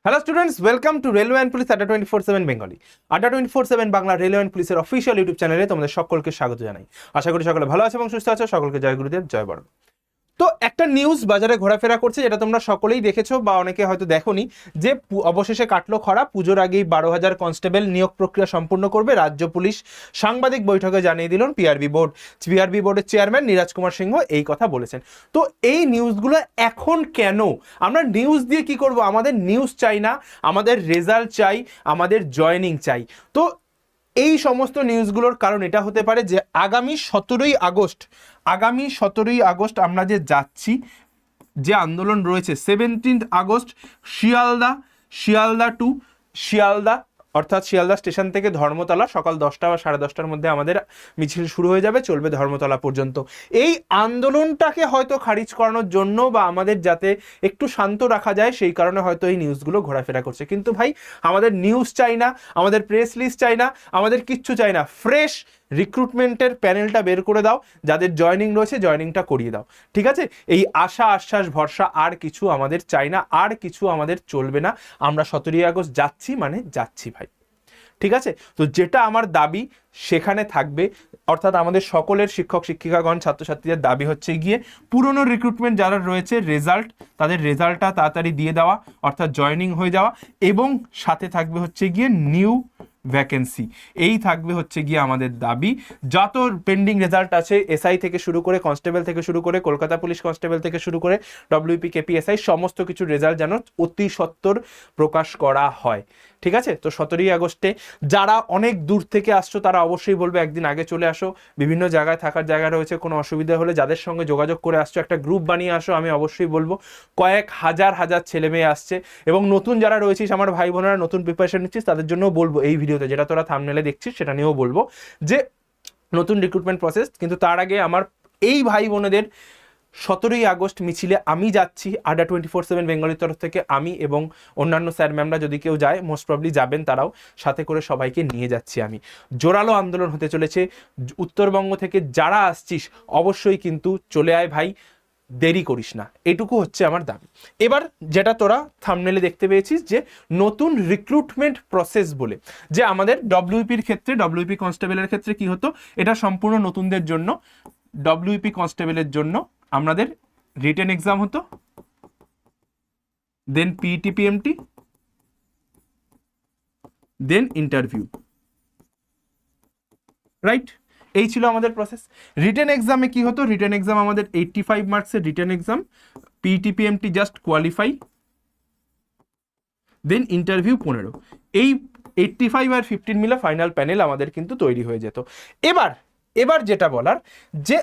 Hello students, welcome to railway and police আড্ডা 24/7 Bengali. আড্ডা 24/7 Bangla railway and পুলিশের official YouTube চ্যানেলে তোমাদের সকলকে স্বাগত জানাই। আশা করি সকলে ভালো আছে এবং সুস্থ আছো। সকলকে জয় গুরুদেব, জয় বড়। তো একটা নিউজ বাজারে ঘোরাফেরা করছে, যেটা তোমরা সকলেই দেখেছো বা অনেকে হয়তো দেখোনি, যে অবশেষে কাটলো খরা। পুজোর আগেই 12,000 কনস্টেবল নিয়োগ প্রক্রিয়া সম্পূর্ণ করবে রাজ্য পুলিশ। সাংবাদিক বৈঠকে জানিয়ে দিলেন পিআরবি বোর্ডের চেয়ারম্যান নীরাজ কুমার সিংহ এই কথা বলেছেন। তো এই নিউজগুলো এখন কেন? আমরা নিউজ দিয়ে কি করব? আমাদের নিউজ চাই না, আমাদের রেজাল্ট চাই, আমাদের জয়েনিং চাই। তো এই সমস্ত নিউজগুলোর কারণ এটা হতে পারে যে আগামী 17ই আগস্ট আমরা যে যাচ্ছি, যে আন্দোলন রয়েছে 17 আগস্ট, শিয়ালদা টু শিয়ালদা, অর্থাৎ শিয়ালদা স্টেশন থেকে ধর্মতলা সকাল 10টা বা 10:30টার মধ্যে আমাদের মিছিল শুরু হয়ে যাবে, চলবে ধর্মতলা পর্যন্ত। এই আন্দোলনটাকে হয়তো খারিজ করানোর জন্য বা আমাদের যাতে একটু শান্ত রাখা যায়, সেই কারণে হয়তো এই নিউজগুলো ঘোরাফেরা করছে। কিন্তু ভাই, আমাদের নিউজ চাই না, আমাদের প্রেস লিস্ট চাই না, আমাদের কিচ্ছু চাই না। ফ্রেশ রিক্রুটমেন্টের প্যানেলটা বের করে দাও, যাদের জয়নিং রয়েছে জয়নিংটা করিয়ে দাও। ঠিক আছে? এই আশা আশ্বাস ভরসা আর কিছু আমাদের চাই না, আর কিছু আমাদের চলবে না। আমরা 17ই আগস্ট যাচ্ছি মানে যাচ্ছি ভাই। ঠিক আছে? তো যেটা আমার দাবি সেখানে থাকবে, অর্থাৎ আমাদের সকলের শিক্ষক শিক্ষিকাগণ ছাত্রছাত্রীদের দাবি হচ্ছে গিয়ে পুরনো রিক্রুটমেন্ট যারা রয়েছে তাদের রেজাল্টটা তাড়াতাড়ি দিয়ে দেওয়া, অর্থাৎ জয়নিং হয়ে যাওয়া, এবং সাথে থাকবে হচ্ছে গিয়ে নিউ ভ্যাকেন্সি। এই থাকবে হচ্ছে গিয়ে আমাদের দাবি। যত পেন্ডিং রেজাল্ট আছে, এসআই থেকে শুরু করে, কনস্টেবল থেকে শুরু করে, কলকাতা পুলিশ কনস্টেবল থেকে শুরু করে ডব্লিউপি কেপিএসআই, সমস্ত কিছু রেজাল্ট যেন অতি সত্বর প্রকাশ করা হয়। ঠিক আছে? তো 17ই আগস্টে যারা অনেক দূর থেকে আসছো তারা অবশ্যই বলবে একদিন আগে চলে আসো। বিভিন্ন জায়গায় থাকার জায়গা রয়েছে, কোনো অসুবিধা হলে যাদের সঙ্গে যোগাযোগ করে আসছো একটা গ্রুপ বানিয়ে আসো। আমি অবশ্যই বলবো কয়েক হাজার ছেলে মেয়ে আসছে, এবং নতুন যারা রয়েছিস আমার ভাই বোনেরা, নতুন প্রিপারেশন নিচ্ছিস, তাদের জন্য বলবো এই ভিডিওতে, যেটা তোরা থাম্বনেলে দেখছিস সেটা নিয়েও বলবো যে নতুন রিক্রুটমেন্ট প্রসেস। কিন্তু তার আগে আমার এই ভাই বোনেদের 17ই আগস্ট মিছিলে আমি যাচ্ছি। আড্ডা 24/7 বেঙ্গলির তরফ থেকে আমি এবং অন্যান্য স্যার ম্যামরা, যদি কেউ যায় মোস্ট প্রবলি যাবেন তারাও, সাথে করে সবাইকে নিয়ে যাচ্ছি আমি। জোরালো আন্দোলন হতে চলেছে। উত্তরবঙ্গ থেকে যারা আসছিস অবশ্যই কিন্তু চলে আয় ভাই, দেরি করিস না। এটুকু হচ্ছে আমার দাবি। এবার যেটা তোরা থাম্বনেলে দেখতে পেয়েছিস যে নতুন রিক্রুটমেন্ট প্রসেস বলে, যে আমাদের ডব্লিউপির ক্ষেত্রে, ডব্লিউপি কনস্টেবলের ক্ষেত্রে কি হতো, এটা সম্পূর্ণ নতুনদের জন্য। ডব্লিউপি কনস্টেবলের জন্য আমাদের রিটেন এক্সাম হতো, দেন পিইটি পিএমটি, দেন ইন্টারভিউ। রাইট? এই ছিল আমাদের প্রসেস। রিটেন এক্সামে কি হতো? রিটেন এক্সাম আমাদের 85 মার্কসের written exam, PET PMT just qualify, then interview 15। এই 85 আর 15 মিলে ফাইনাল প্যানেল আমাদের কিন্তু তৈরি হয়ে যেত। এবার যেটা বলার, যে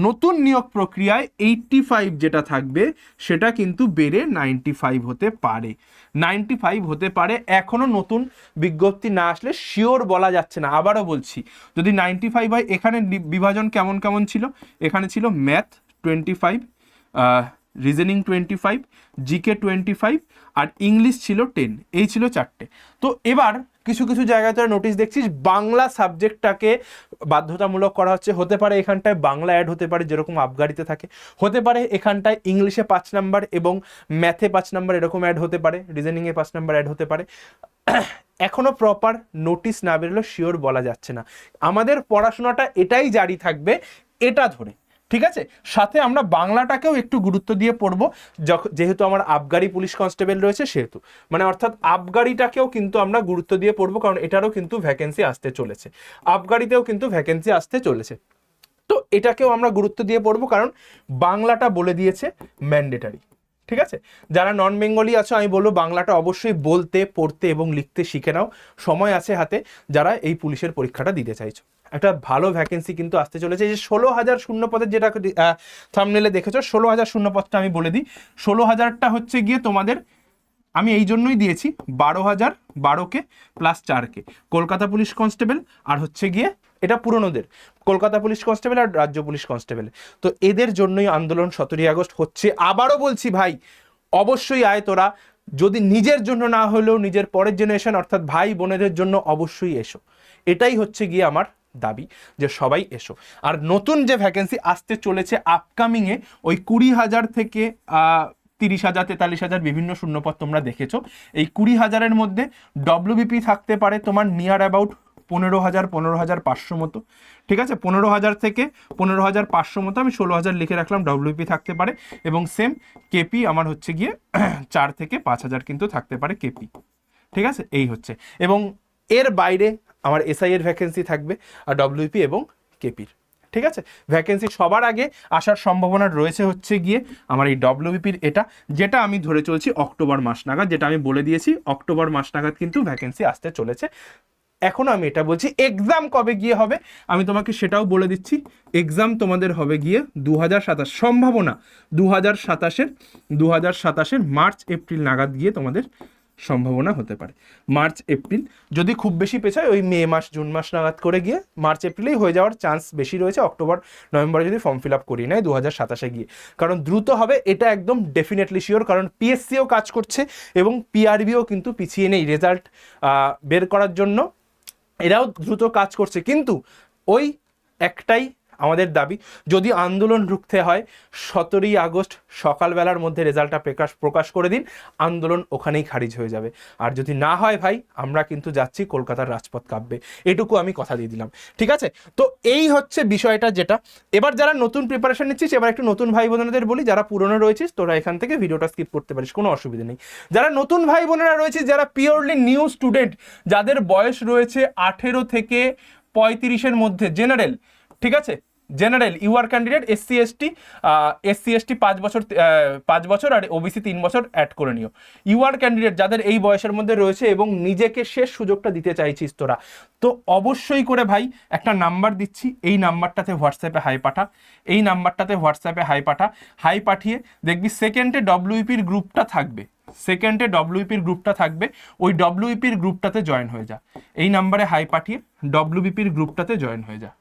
নতুন নিয়োগ প্রক্রিয়ায় 85 যেটা থাকবে সেটা কিন্তু বেড়ে 95 হতে পারে। 95 হতে পারে। এখনো নতুন বিজ্ঞপ্তি না আসলে শিওর বলা যাচ্ছে না। আবারও বলছি, যদি 95 হয়, এখানে বিভাজন কেমন কেমন ছিল? এখানে ছিল ম্যাথ 25, রিজনিং 25, জিকে 25, আর ইংলিশ ছিল 10। এই ছিল 4টে। তো এবার কিছু কিছু জায়গায় তোরা নোটিশ দেখছিস বাংলা সাবজেক্টটাকে বাধ্যতামূলক করা হচ্ছে। হতে পারে এখানটায় বাংলা অ্যাড হতে পারে, যেরকম আবগারিতে থাকে। হতে পারে এখানটায় ইংলিশে 5 নাম্বার এবং ম্যাথে 5 নাম্বার এরকম অ্যাড হতে পারে, রিজনিংয়ে 5 নাম্বার অ্যাড হতে পারে। এখনো প্রপার নোটিশ না বেরোলো, শিওর বলা যাচ্ছে না। আমাদের পড়াশোনাটা এটাই জারি থাকবে এটা ধরে। ঠিক আছে? সাথে আমরা বাংলাটাকেও একটু গুরুত্ব দিয়ে পড়বো, যেহেতু আমার আবগারি পুলিশ কনস্টেবল রয়েছে, সেহেতু মানে অর্থাৎ আবগারিটাকেও কিন্তু আমরা গুরুত্ব দিয়ে পড়বো, কারণ এটারও কিন্তু ভ্যাকেন্সি আসতে চলেছে। আবগারিতেও কিন্তু ভ্যাকেন্সি আসতে চলেছে। তো এটাকেও আমরা গুরুত্ব দিয়ে পড়বো, কারণ বাংলাটা বলে দিয়েছে ম্যান্ডেটারি। ঠিক আছে? যারা নন বেঙ্গলি আছো, আমি বলবো বাংলাটা অবশ্যই বলতে, পড়তে এবং লিখতে শিখে নাও। সময় আছে হাতে, যারা এই পুলিশের পরীক্ষাটা দিতে চাইছো। একটা ভালো ভ্যাকেন্সি কিন্তু আসতে চলেছে। যে 16,000 শূন্য পদের, যেটা থাম্বনেলে দেখেছো, 16,000 শূন্য পদটা আমি বলে দিই। 16,000টা হচ্ছে গিয়ে তোমাদের, আমি এই জন্যই দিয়েছি 12,000, 12কে প্লাস 4কে কলকাতা পুলিশ কনস্টেবল, আর হচ্ছে গিয়ে এটা পুরনোদের কলকাতা পুলিশ কনস্টেবল আর রাজ্য পুলিশ কনস্টেবল। তো এদের জন্যই আন্দোলন 17ই আগস্ট হচ্ছে। আবারও বলছি ভাই, অবশ্যই আয় তোরা। যদি নিজের জন্য না হলেও নিজের পরের জেনারেশন অর্থাৎ ভাই বোনেদের জন্য অবশ্যই এসো। এটাই হচ্ছে গিয়ে আমার দাবি, যে সবাই এসো। আর নতুন যে ভ্যাকেন্সি আসতে চলেছে আপকামিংয়ে, ওই 20,000 থেকে 30,000 43,000 বিভিন্ন শূন্যপদ তোমরা দেখেছো। এই 20,000-এর মধ্যে ডব্লিউবিপি থাকতে পারে তোমার নিয়ার অ্যাবাউট 15,000 15,500 মতো, ঠিক আছে। 15,000 থেকে 15,500 মতো, আমি 16,000 লিখে রাখলাম ডব্লিউপি থাকতে পারে। এবং সেম কেপি আমার হচ্ছে গিয়ে 4 থেকে 5,000 কিন্তু থাকতে পারে কেপি, ঠিক আছে। এই হচ্ছে, এবং এর বাইরে আমার এসআই এর ভ্যাকেন্সি থাকবে আর ডব্লিউপি এবং কেপির, ঠিক আছে। ভ্যাকেন্সি সবার আগে আসার সম্ভাবনা রয়েছে হচ্ছে গিয়ে আমার এই ডব্লিউবিপির, এটা যেটা আমি ধরে চলছি অক্টোবর মাস নাগাদ, যেটা আমি বলে দিয়েছি অক্টোবর মাস নাগাদ কিন্তু ভ্যাকেন্সি আসতে চলেছে। এখনও আমি এটা বলছি, এক্সাম কবে গিয়ে হবে আমি তোমাকে সেটাও বলে দিচ্ছি। এক্সাম তোমাদের হবে গিয়ে 2027, সম্ভাবনা 2027-এর মার্চ এপ্রিল নাগাদ গিয়ে তোমাদের সম্ভাবনা হতে পারে। মার্চ এপ্রিল, যদি খুব বেশি পেছায় ওই মে মাস জুন মাস নাগাদ করে গিয়ে মার্চ এপ্রিলেই হয়ে যাওয়ার চান্স বেশি রয়েছে, অক্টোবর নভেম্বরে যদি ফর্ম ফিল আপ করিয়ে নেয় 2027-এ গিয়ে। কারণ দ্রুত হবে এটা একদম ডেফিনেটলি শিওর, কারণ পিএসসিও কাজ করছে এবং পিআরবিও কিন্তু পিছিয়ে নেই রেজাল্ট বের করার জন্য, এরাও দ্রুত কাজ করছে। কিন্তু ওই একটাই আমাদের দাবি, যদি আন্দোলন রুখতে হয় 17ই আগস্ট সকালবেলার মধ্যে রেজাল্টটা প্রকাশ করে দিন, আন্দোলন ওখানেই খারিজ হয়ে যাবে। আর যদি না হয় ভাই, আমরা কিন্তু যাচ্ছি কলকাতার রাজপথ কাঁপবে, এটুকু আমি কথা দিয়ে দিলাম, ঠিক আছে। তো এই হচ্ছে বিষয়টা যেটা। এবার যারা নতুন প্রিপারেশন নিচ্ছিস, এবার একটু নতুন ভাই বোনেদের বলি, যারা পুরনো রয়েছিস তোরা এখান থেকে ভিডিওটা স্কিপ করতে পারিস, কোনো অসুবিধা নেই। যারা নতুন ভাই বোনেরা রয়েছে, যারা পিওরলি নিউ স্টুডেন্ট, যাদের বয়স রয়েছে 18 থেকে 35-এর মধ্যে, জেনারেল, ঠিক আছে, general UR candidate, SC ST 5 বছর আর ওবিসি 3 বছর অ্যাড করে নিও। ইউআর ক্যান্ডিডেট যাদের এই বয়সের মধ্যে রয়েছে এবং নিজেকে শেষ সুযোগটা দিতে চাইছিস তোরা, তো অবশ্যই করে ভাই একটা নাম্বার দিচ্ছি, এই নাম্বারটাতে হোয়াটসঅ্যাপে হাই পাঠা, এই নাম্বারটাতে হোয়াটসঅ্যাপে হাই পাঠা। হাই পাঠিয়ে দেখবি সেকেন্ডে ডব্লিউপির গ্রুপটা থাকবে, সেকেন্ডে ডব্লিউপির গ্রুপটা থাকবে, ওই ডব্লিউপির গ্রুপটাতে জয়েন হয়ে যা। এই নাম্বারে হাই পাঠিয়ে ডব্লিউবিপির গ্রুপটাতে জয়েন হয়ে যা,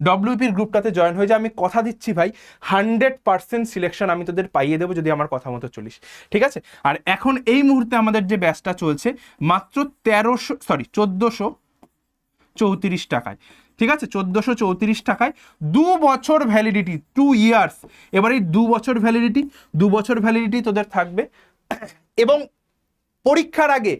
ডব্লিউপির গ্রুপটাতে জয়েন হয়ে যা। আমি কথা দিচ্ছি ভাই 100% সিলেকশন আমি তোদের পাইয়ে দেবো যদি আমার কথা মতো চলিস, ঠিক আছে। আর এখন এই মুহূর্তে আমাদের যে ব্যাচটা চলছে মাত্র 1434 টাকায়, ঠিক আছে, 1434 টাকায় 2 বছর ভ্যালিডিটি, 2 ইয়ার্স। এবার এই 2 বছর ভ্যালিডিটি তোদের থাকবে। এবং পরীক্ষার আগে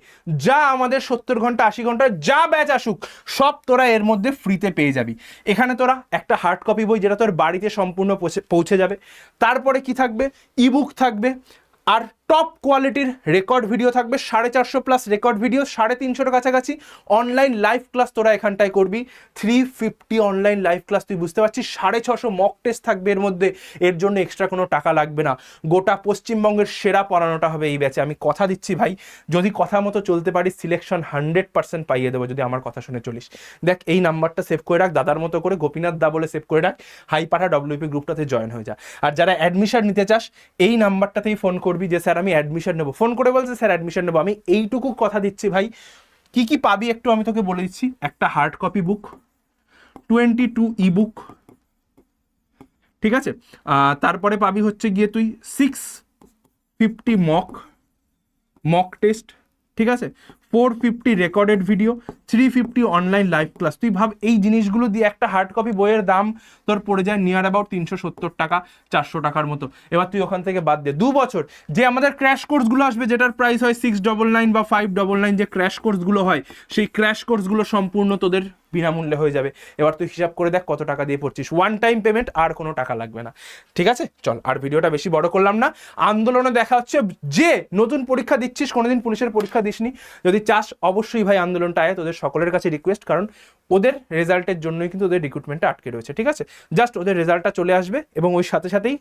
যা আমাদের 70 ঘন্টা 80 ঘন্টা যা ব্যাচ আসুক সব তোরা এর মধ্যে ফ্রিতে পেয়ে যাবি। এখানে তোরা একটা হার্ড কপি বই যেটা তোর বাড়িতে সম্পূর্ণ পৌঁছে যাবে। তারপরে কি থাকবে, ইবুক থাকবে, আর টপ কোয়ালিটির রেকর্ড ভিডিও থাকবে, 450+ রেকর্ড ভিডিও, 350-এর কাছাকাছি অনলাইন লাইভ ক্লাস তোরা এখানটায় করবি। 350 অনলাইন লাইভ ক্লাস, তুই বুঝতে পারছিস, 650 মক টেস্ট থাকবে এর মধ্যে, এর জন্য এক্সট্রা কোনো টাকা লাগবে না। গোটা পশ্চিমবঙ্গের সেরা পড়ানোটা হবে এই ব্যাচে, আমি কথা দিচ্ছি ভাই। যদি কথা মতো চলতে পারিস সিলেকশন 100% পাইয়ে দেবো যদি আমার কথা শুনে চলিস। দেখ এই নাম্বারটা সেভ করে রাখ, দাদার মতো করে গোপীনাথ দা বলে সেভ করে রাখ, হাই পাঠা ডব্লিউপি গ্রুপটাতে জয়েন হয়ে যা। আর যারা অ্যাডমিশন নিতে চাস এই নাম্বারটাতেই ফোন করবি যে স্যার আমি অ্যাডমিশন নেবো, ফোন করে বলছে স্যার অ্যাডমিশন নেবো। আমি এইটুকু কথা দিচ্ছি ভাই, কি কি পাবি একটু আমি তোকে বলে দিচ্ছি। একটা হার্ড কপি বুক, 22 ইবুক, ঠিক আছে। তারপরে পাবি হচ্ছে গিয়ে তুই 650 মক টেস্ট, ঠিক আছে, 450 recorded video, 350 online live class. তুই ভাব এই জিনিসগুলো দিয়ে একটা হার্ড কপি বইয়ের দাম তোর পড়ে যায় নিয়ার অ্যাবাউট 370 টাকা 400 টাকার মতো। এবার তুই ওখান থেকে বাদ দে 2 বছর যে আমাদের ক্র্যাশ কোর্সগুলো আসবে, যেটার প্রাইস হয় 699 বা 599, যে ক্র্যাশ কোর্সগুলো হয় সেই ক্র্যাশ কোর্সগুলো সম্পূর্ণ তোদের বিনামূল্যে হয়ে যাবে। এবার তুই হিসাব করে দেখ কত টাকা দিয়ে পড়ছিস, 1 টাইম পেমেন্ট, আর কোনো টাকা লাগবে না, ঠিক আছে। চল আর ভিডিওটা বেশি বড় করলাম না। আন্দোলনে দেখা হচ্ছে, যে নতুন পরীক্ষা দিচ্ছিস, কোনোদিন পুলিশের পরীক্ষা দিসনি, যদি চাস অবশ্যই ভাই আন্দোলনটা আয়, তোদের সকলের কাছে রিকোয়েস্ট, কারণ ওদের রেজাল্টের জন্যই কিন্তু ওদের রিক্রুটমেন্টটা আটকে রয়েছে, ঠিক আছে। জাস্ট ওদের রেজাল্টটা চলে আসবে এবং ওই সাথে সাথেই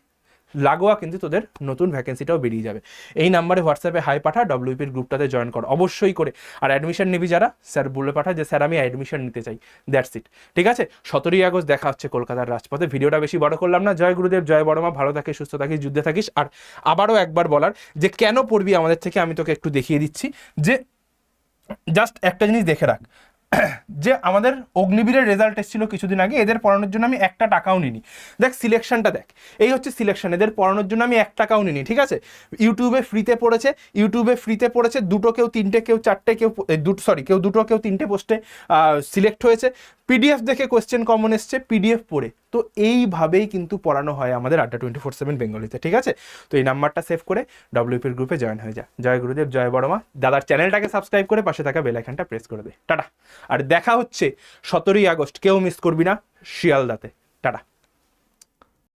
লাগোয়া কিন্তু তোদের নতুন ভ্যাকেন্সিটাও বেরিয়ে যাবে। এই নাম্বারে হোয়াটসঅ্যাপে হাই পাঠা, ডব্লিউপির গ্রুপটাতে জয়েন কর অবশ্যই করে। আর অ্যাডমিশন নিবি যারা, স্যার বলে পাঠা যে স্যার আমি অ্যাডমিশন নিতে চাই, দ্যাটস ইট, ঠিক আছে। 17ই আগস্ট দেখা হচ্ছে কলকাতার রাজপথে। ভিডিওটা বেশি বড় করলাম না। জয় গুরুদেব, জয় বড়মা, ভালো থাকিস, সুস্থ থাকিস, যুদ্ধে থাকিস। আর আবারও একবার বলার যে কেন পড়বি আমাদের থেকে, আমি তোকে একটু দেখিয়ে দিচ্ছি। যে জাস্ট একটা জিনিস দেখে রাখ, যে আমাদের অগ্নিবীরের রেজাল্ট এসেছিল কিছুদিন আগে, এদের পড়ানোর জন্য আমি 1 টাকাও নিইনি। দেখ সিলেকশনটা দেখ, এই হচ্ছে সিলেকশন, এদের পড়ানোর জন্য আমি 1 টাকাও নিইনি, ঠিক আছে। ইউটিউবে ফ্রিতে পড়েছে, 2 কেউ 3টে কেউ 4টে কেউ 2 কেউ 3টে পোস্টে সিলেক্ট হয়েছে। পিডিএফ দেখে কোয়েশ্চেন কমন এসছে, পিডিএফ পড়ে। তো এইভাবেই কিন্তু পড়ানো হয় আমাদের আড্ডা 24/7 বেঙ্গলিতে, ঠিক আছে? তো এই নাম্বারটা সেভ করে ডব্লিউপির গ্রুপে জয়েন হয়ে যা। জয় গুরুদেব, জয় বড়মা। দাদার চ্যানেলটাকে সাবস্ক্রাইব করে পাশে থাকা বেল আইকনটা প্রেস করে দে। টাটা। আর দেখা হচ্ছে 17ই আগস্ট, কেউ মিস করবি না, শিয়ালদাতে। টাটা।